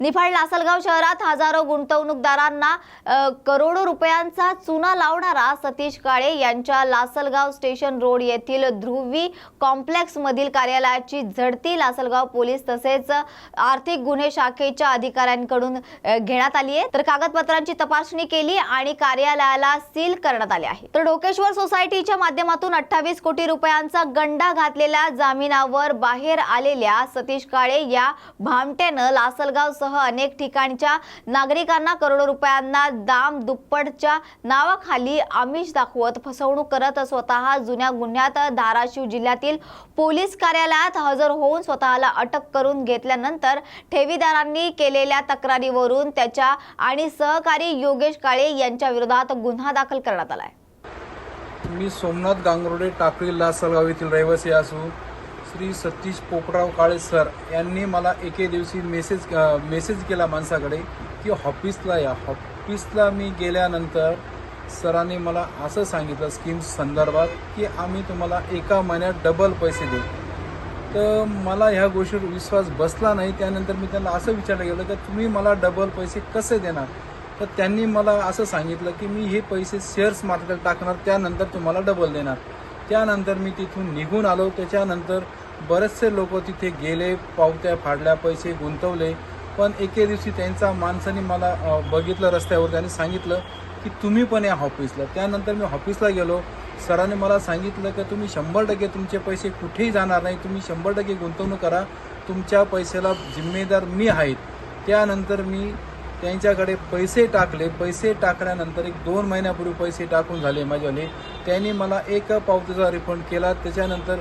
निफाड लासलगाव शहरात हजारो गुंतवणूकदारांना करोडो रुपयांचा चुना लावणारा सतीश काळे यांच्या लासलगाव स्टेशन रोड येथील ध्रुवी कॉम्प्लेक्स मधील कार्यालयाची झडती लासलगाव पोलीस तसेच आर्थिक गुन्हे शाखेच्या अधिकाऱ्यांकडून घेण्यात आली आहे। तर कागदपत्रांची तपासणी केली आणि कार्यालयाला सील करण्यात आले आहे। तर ढोकेश्वर सोसायटीच्या माध्यमातून 28 कोटी रुपयांचा गंडा घातलेल्या जामिनावर बाहेर आलेल्या सतीश काळे या भामटेनं लासलगाव अनेक ठिकाणच्या नागरिकांना करोडो रुपयांना दाम दुप्पटच्या नावाखाली आमिष दाखवत फसवणूक करत स्वतः जुन्या गुन्ह्यात धाराशिव जिल्ह्यातील पोलीस कार्यालयात हजर होऊन स्वतःला अटक करून घेतल्यानंतर ठेवीदारांनी केलेल्या तक्रारीवरून त्याच्या आणि सहकारी योगेश काळे यांच्या विरोधात गुन्हा दाखल करण्यात आला आहे। मी सोमनाथ गांगरोडे टाकळी लासलगाव येथील रहिवासी असून श्री सतीश पोपटराव काळे सर यांनी मला एके दिवशी मेसेज केला माणसाकडे की ऑफिसला या। ऑफिसला मी गेल्यानंतर सरांनी मला असं सांगितलं स्कीम्स संदर्भात की आम्ही तुम्हाला एका महिन्यात डबल पैसे देऊ। तर मला ह्या गोष्टीवर विश्वास बसला नाही। त्यानंतर मी त्यांना असं विचारलं गेलं की तुम्ही मला डबल पैसे कसे देणार। तर त्यांनी मला असं सांगितलं की मी हे पैसे शेअर्स मार्केटला टाकणार, त्यानंतर तुम्हाला डबल देणार। त्यानंतर मी तिथून निघून आलो। त्याच्यानंतर बरेचसे लोक तिथे गेले, पावत्या फाडल्या, पैसे गुंतवले। पण एके दिवशी त्यांचा माणसाने मला बघितलं रस्त्यावर, त्यांनी सांगितलं की तुम्ही पण या ऑफिसला। त्यानंतर मी ऑफिसला गेलो। सरांनी मला सांगितलं की तुम्ही 100% तुमचे पैसे कुठेही जाणार नाही, तुम्ही 100% गुंतवणूक करा, तुमच्या पैशाला जिम्मेदार मी आहे। त्यानंतर मी त्यांच्याकडे पैसे टाकले। पैसे टाकल्यानंतर 1-2 महिन्यापूर्वी पैसे टाकून झाले माझ्यावाले। त्यांनी मला एक पावतीचा रिफंड केला। त्याच्यानंतर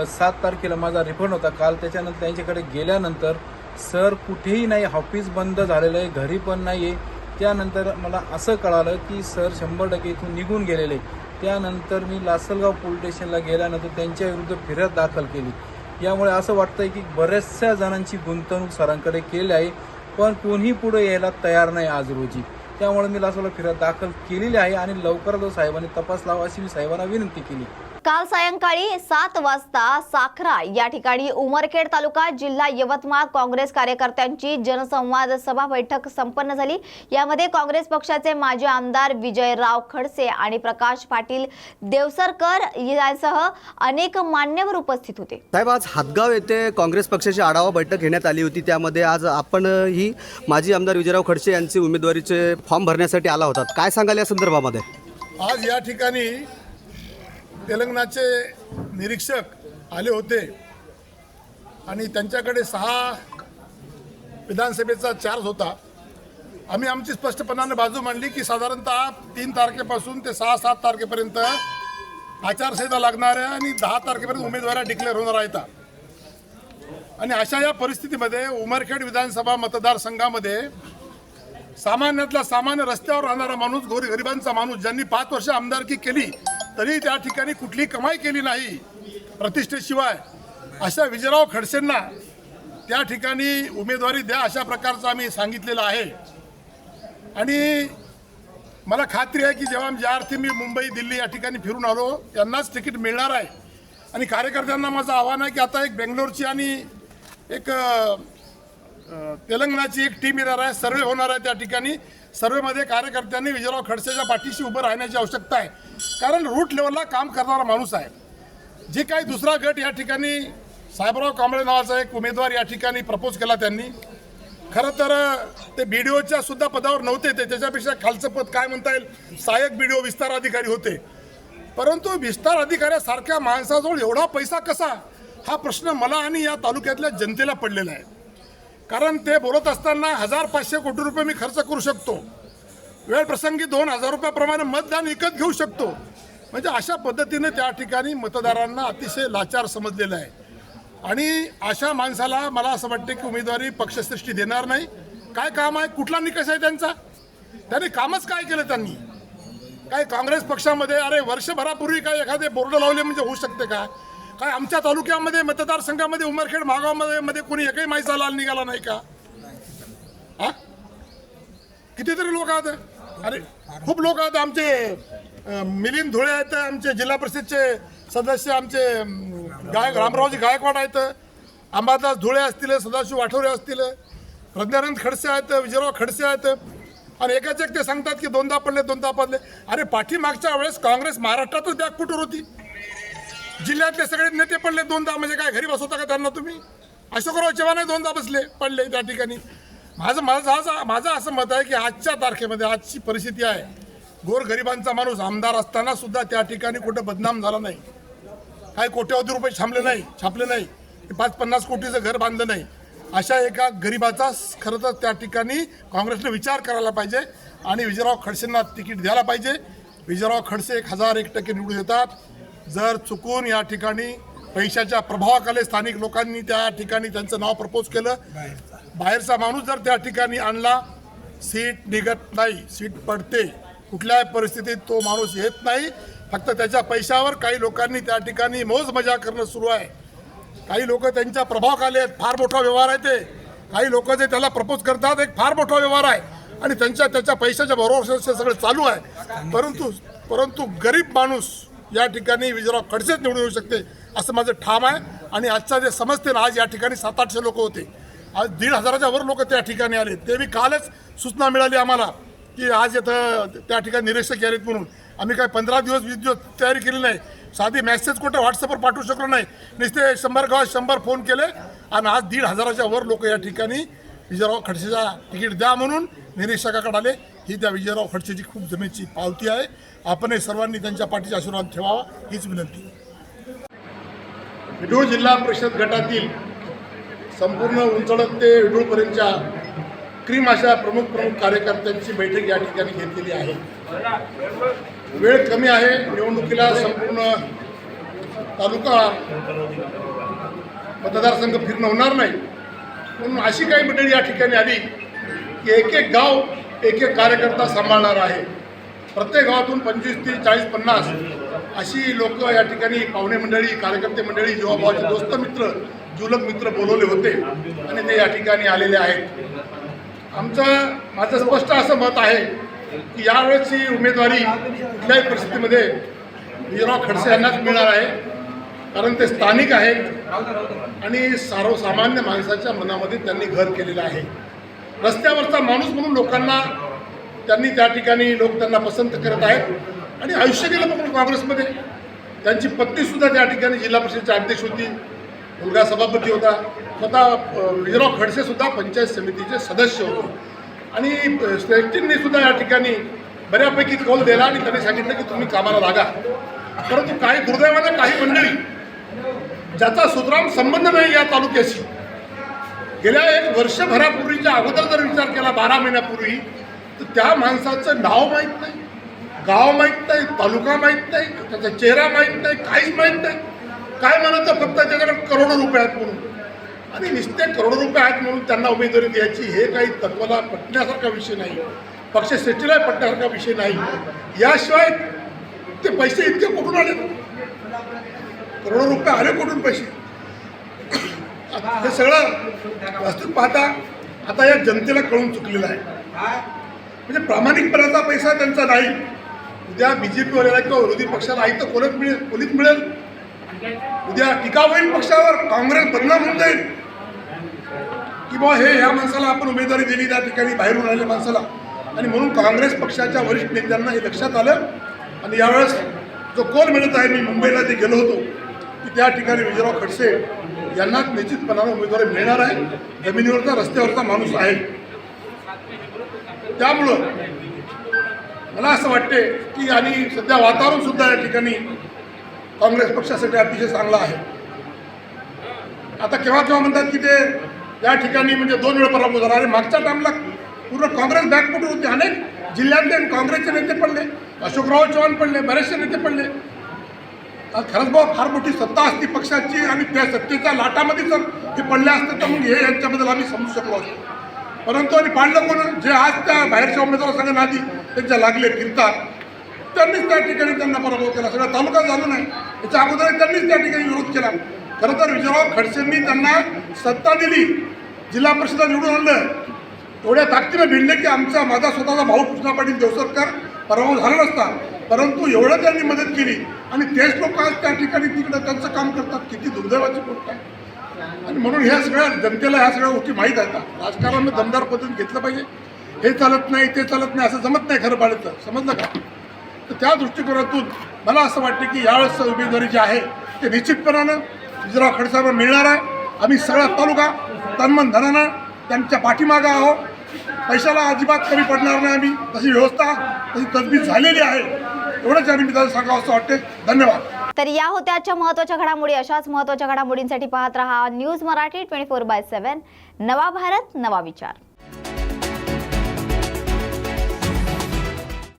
7 तारखेला माझा रिफंड होता काल। त्याच्यानंतर त्यांच्याकडे गेल्यानंतर सर कुठेही नाही, ऑफिस बंद झालेलं आहे, घरी पण नाही आहे। त्यानंतर मला असं कळालं की सर 100% इथून निघून गेलेले। त्यानंतर मी लासलगाव पोलीस स्टेशनला गेल्यानंतर त्यांच्या विरुद्ध फिर्याद दाखल केली। यामुळे असं वाटतंय की बऱ्याचशा जणांची गुंतवणूक सरांकडे केली आहे, पण कोणीही पुढे यायला तयार नाही आज रोजी। त्यामुळे मी लासलगाव फिर्याद दाखल केलेली आहे आणि लवकरच साहेबांनी तपास लावा अशी मी साहेबांना विनंती केली। काल सायंकाळी 7 वाजता साखरा या ठिकाणी उमरखेड तालुका जिल्हा यवतमाळ काँग्रेस कार्यकर्त्यांची जनसंवाद सभा बैठक संपन्न झाली। यामध्ये काँग्रेस पक्षाचे माजी आमदार विजयराव खडसे आणि प्रकाश पाटील देवसरकर यांसह अनेक मान्यवर उपस्थित होते। साहेब, आज हातगाव येथे काँग्रेस पक्षाची आढावा बैठक घेण्यात आली होती। त्यामध्ये आज आपण ही माजी आमदार विजयराव खडसे यांचे उमेदवारीचे फॉर्म भरण्यासाठी आला होता। काय सांगाल या संदर्भामध्ये? आज या ठिकाणी तेलंगणाचे निरीक्षक आले होते आणि त्यांच्याकडे 6 विधानसभेचा चार्ज होता। आम्ही आमची स्पष्टपणाने बाजू मांडली की साधारणतः 3 तारखेपासून ते 6-7 तारखेपर्यंत आचारसंहिता लागणार आहे आणि 10 तारखेपर्यंत उमेदवारी डिक्लेअर होणार आहेत। आणि अशा या परिस्थितीमध्ये उमरखेड विधानसभा मतदारसंघामध्ये सामान्यातला सामान्य रस्त्यावर राहणारा माणूस, गोरगरिबांचा माणूस, ज्यांनी 5 वर्ष आमदारकी केली तरी त्या ठिकाणी कुठली कमाई केली नाही प्रतिष्ठेशिवाय, अशा विजयराव खडसेंना त्या ठिकाणी उमेदवारी द्या अशा प्रकारचं आम्ही सांगितलेलं आहे। आणि मला खात्री आहे की जेव्हा ज्या अर्थी मी मुंबई, दिल्ली या ठिकाणी फिरून आलो त्यांनाच तिकीट मिळणार आहे। आणि कार्यकर्त्यांना माझं आव्हान आहे की आता एक बेंगलोरची आणि एक तेलंगणाची एक टीम येणार आहे, सर्वे होणार आहे। त्या ठिकाणी सर्वेमध्ये कार्यकर्त्यांनी विजयराव खडसेच्या पाठीशी उभं राहण्याची आवश्यकता आहे, कारण रूट लेवलला काम करणारा माणूस आहे। जे काही दुसरा गट या ठिकाणी साहेबराव कांबळे नावाचा एक उमेदवार या ठिकाणी प्रपोज केला त्यांनी, खरं तर ते BDOच्या सुद्धा पदावर नव्हते, ते त्याच्यापेक्षा खालचं पद काय म्हणता येईल, सहाय्यक BDO विस्तार अधिकारी होते। परंतु विस्तार अधिकाऱ्यासारख्या माणसाजवळ एवढा पैसा कसा, हा प्रश्न मला आणि या तालुक्यातल्या जनतेला पडलेला आहे। कारण ते बोलत असताना 1500 कोटी रुपये मी खर्च करू शकतो, वेळ प्रसंगी 2000 रुपयाप्रमाणे मतदान विकत घेऊ शकतो। म्हणजे अशा पद्धतीने त्या ठिकाणी मतदारांना अतिशय लाचार समजलेलं आहे। आणि अशा माणसाला मला असं वाटतं की उमेदवारी पक्षश्रेष्ठी देणार नाही। काय काम आहे, कुठला निकष आहे त्यांचा, त्यांनी कामच काय केलं त्यांनी? काय काँग्रेस पक्षामध्ये अरे वर्षभरापूर्वी काय एखादे बोर्ड लावले म्हणजे होऊ शकते का? काय आमच्या तालुक्यामध्ये मतदारसंघामध्ये उमरखेड महागावमध्ये कोणी एकही माईचा लाल निघाला नाही का? हा, कितीतरी लोक आहेत, अरे खूप लोक आहेत। आमचे मिलिंद धुळे आहेत, आमचे जिल्हा परिषदचे सदस्य, आमचे रामरावजी गायकवाड आहेत, अंबादास धुळे असतील, सदाशिव आठवरे असतील, प्रज्ञानंद खडसे आहेत, विजयराव खडसे आहेत आणि एकाच एक ते सांगतात की दोनदा पडले. अरे पाठीमागच्या वेळेस काँग्रेस महाराष्ट्रातच बॅकफुटवर होती. जिल्ह्यातले सगळे नेते पडले दोनदा, म्हणजे काय घरी बसवता का त्यांना तुम्ही? अशोकराव चव्हाण दोनदा पडले त्या ठिकाणी. माझं असं मत आहे की आजच्या तारखेमध्ये आजची परिस्थिती आहे, गोरगरिबांचा माणूस आमदार असताना सुद्धा त्या ठिकाणी कुठं बदनाम झाला नाही, काही कोट्यावधी रुपये छापले नाही, 5-50 कोटीचं घर बांधलं नाही. अशा एका गरिबाचा खरं तर त्या ठिकाणी काँग्रेसने विचार करायला पाहिजे आणि विजयराव खडसेंना तिकीट द्यायला पाहिजे. विजयराव खडसे 1001% निवडून येतात. जर चुकून या ठिकाणी पैशाच्या प्रभावाखाली स्थानिक लोकांनी त्या ठिकाणी त्यांचं नाव प्रपोज केलं, बाहेरचा माणूस जर त्या ठिकाणी आणला, सीट निघत नाही, सीट पडते. कुठल्याही परिस्थितीत तो माणूस येत नाही. फक्त त्याच्या पैशावर काही लोकांनी त्या ठिकाणी मौज मजा करणं सुरू आहे. काही लोक त्यांच्या प्रभावाखाली आहेत, फार मोठा व्यवहार आहे ते. काही लोक जे त्याला प्रपोज करतात एक फार मोठा व्यवहार आहे आणि त्याच्या पैशाच्या बरोबर सगळं चालू आहे. परंतु गरीब माणूस या ठिकाणी विजयराव खडसेच निवडून येऊ शकते असं माझं ठाम आहे. आणि आजचा जे समजते ना, आज या ठिकाणी 700-800 लोक होते, आज 1,500च्या वर लोक त्या ठिकाणी आले. ते बी कालच सूचना मिळाली आम्हाला की आज इथं त्या ठिकाणी निरीक्षक यालेत म्हणून. आम्ही काय 15 दिवस 20 दिवस तयारी केली नाही, साधी मेसेज कुठं व्हॉट्सअपवर पाठवू शकलो नाही. नुसते 100 गावात 100 फोन केले आणि आज 1,500च्या वर लोक या ठिकाणी विजयराव खडसेचा तिकीट द्या म्हणून निरीक्षकाकडे आले. ही त्या विजयराव खडसेची खूप जमेची पावती आहे. आपण सर्वांनी त्यांच्या पाठीचा आशीर्वाद ठेवावा हीच विनंती. विडूळ जिल्हा परिषद गटातील संपूर्ण उंचळत ते विडूळपर्यंतच्या क्रीम अशा प्रमुख कार्यकर्त्यांची बैठक या ठिकाणी घेतलेली आहे. वेळ कमी आहे, निवडणुकीला संपूर्ण तालुका मतदारसंघ फिरणं होणार नाही, म्हणून अशी काही मंडळी या ठिकाणी आली की एक गाव एक कार्यकर्ता सांभाळणार आहे. प्रत्येक गावातून 25, 30, 40, 50 अशी लोक या ठिकाणी पाहुणे मंडळी, कार्यकर्ते मंडळी, जीवाभावाचे दोस्त मित्र, जुलक मित्र बोलवले होते आणि ते या ठिकाणी आलेले आहेत. माझं स्पष्ट असं मत आहे की यावेळेसची उमेदवारी कुठल्याही परिस्थितीमध्ये विजयराव खडसे यांनाच मिळणार आहे, कारण ते स्थानिक आहेत आणि सर्वसामान्य माणसाच्या मनामध्ये त्यांनी घर केलेलं आहे. रस्त्यावरचा माणूस म्हणून लोकांना त्यांनी त्या ठिकाणी लोक त्यांना पसंत करत आहेत आणि आयुष्य गेलं म्हणून काँग्रेसमध्ये. त्यांची पत्नीसुद्धा त्या ठिकाणी जिल्हा परिषदेचे अध्यक्ष होती, मुलगा सभापती होता, स्वतः विजयराव खडसेसुद्धा पंचायत समितीचे सदस्य होते आणि श्रेष्ठींनी सुद्धा या ठिकाणी बऱ्यापैकी कौल दिला आणि त्यांनी सांगितलं की तुम्ही कामाला लागा. परंतु काही दुर्दैवाने काही मंडळी ज्याचा सुतराम संबंध नाही या तालुक्याशी, गेल्या 1 वर्षभरापूर्वीच्या अगोदर जर विचार केला 12 महिन्यापूर्वी, तर त्या माणसाचं नाव माहीत नाही, गाव माहीत नाही, तालुका माहीत नाही, त्याचा चेहरा माहीत नाही, काहीच माहीत नाही. काय म्हणत फक्त त्याच्याकडे करोडो रुपये आहेत म्हणून, आणि नुसते करोडो रुपये आहेत म्हणून त्यांना उमेदवारी द्यायची हे काही तत्वाला पटण्यासारखा विषय नाही, पक्षश्रेष्ठीला पटण्यासारखा विषय नाही. याशिवाय ते पैसे इतके कुठून आले, करोडो रुपये आले कुठून पैसे, हे सगळं वास्तविक पाहता आता या जनतेला कळून चुकलेलं आहे. म्हणजे प्रामाणिकपणाचा पैसा त्यांचा नाही. उद्या BJPवाल्याला किंवा विरोधी पक्षाला आई तर कोणीच मिळेल. उद्या टीका होईल पक्षावर, काँग्रेस बदनाम होऊन जाईल की बाबा हे या माणसाला आपण उमेदवारी दिली त्या ठिकाणी बाहेरून आलेल्या माणसाला. आणि म्हणून काँग्रेस पक्षाच्या वरिष्ठ नेत्यांना हे लक्षात आलं आणि यावेळेस जो कौल मिळत आहे, मी मुंबईला जे गेलो होतो की त्या ठिकाणी विजयराव खडसे यांनाच निश्चितपणाने उमेदवारी मिळणार आहे. जमिनीवरचा रस्त्यावरचा माणूस आहे. त्यामुळं मला असं वाटते की आणि सध्या वातावरण सुद्धा या ठिकाणी काँग्रेस पक्षासाठी अतिशय चांगला आहे. आता केव्हा म्हणतात की ते या ठिकाणी म्हणजे 2 वेळा पराभव झाला. अरे मागच्या टाइमला पूर्ण काँग्रेस बॅकफुटवर होती. अनेक जिल्ह्यातले काँग्रेसचे नेते पडले, अशोकराव चव्हाण पडले, बरेचसे नेते पडले. खरंच बाबा फार मोठी सत्ता असती पक्षाची आणि त्या सत्तेच्या लाटामध्ये जर हे पडले असते तर मग हे यांच्याबद्दल आम्ही समजू शकलो असतो. परंतु आणि पाडलं कोण, जे आज त्या बाहेरच्या उमेदवारासंग नादी त्यांच्या लागले फिरतात, त्यांनीच त्या ठिकाणी त्यांना पराभव केला. सगळा तालुका झाला नाही, याच्या अगोदर त्यांनीच त्या ठिकाणी विरोध केला. खरं तर विजयराव खडसेंनी त्यांना सत्ता दिली, जिल्हा परिषद निवडून आणलं, एवढ्या ताकदीनं भिडले की माझा स्वतःचा भाऊ कृष्णा पाटील देवसरकर पराभव झाला नसता. परंतु एवढं त्यांनी मदत केली आणि तेच लोक आज त्या ठिकाणी तिकडं त्यांचं काम करतात. किती दुर्दैवाची गोष्ट आहे. आणि म्हणून ह्या सगळ्या जनतेला ह्या सगळ्या गोष्टी माहीत आहेत. राजकारण दमदार पद्धतीने घेतलं पाहिजे. हे चालत नाही ते चालत नाही असं जमत नाही खरं पाहिलं समजलं का. तर त्या दृष्टिकोनातून मला असं वाटतं की यावेळेस उमेदवारी जी आहे ते निश्चितपणानं विजयराव खडसेंना मिळणार आहे. आम्ही सगळा तालुका तनमन धनानं त्यांच्या पाठीमागं आहोत. पैशाला अजिबात कमी पडणार नाही. आम्ही तशी व्यवस्था तशी तजवीज झालेली आहे. एवढंच या निमित्तानं सांगावं असं वाटते. धन्यवाद. तर या होत्या आजच्या महत्त्वाच्या घडामोडी. अशाच महत्त्वाच्या घडामोडींसाठी पाहत रहा न्यूज मराठी 24/7. नवा भारत नवा विचार.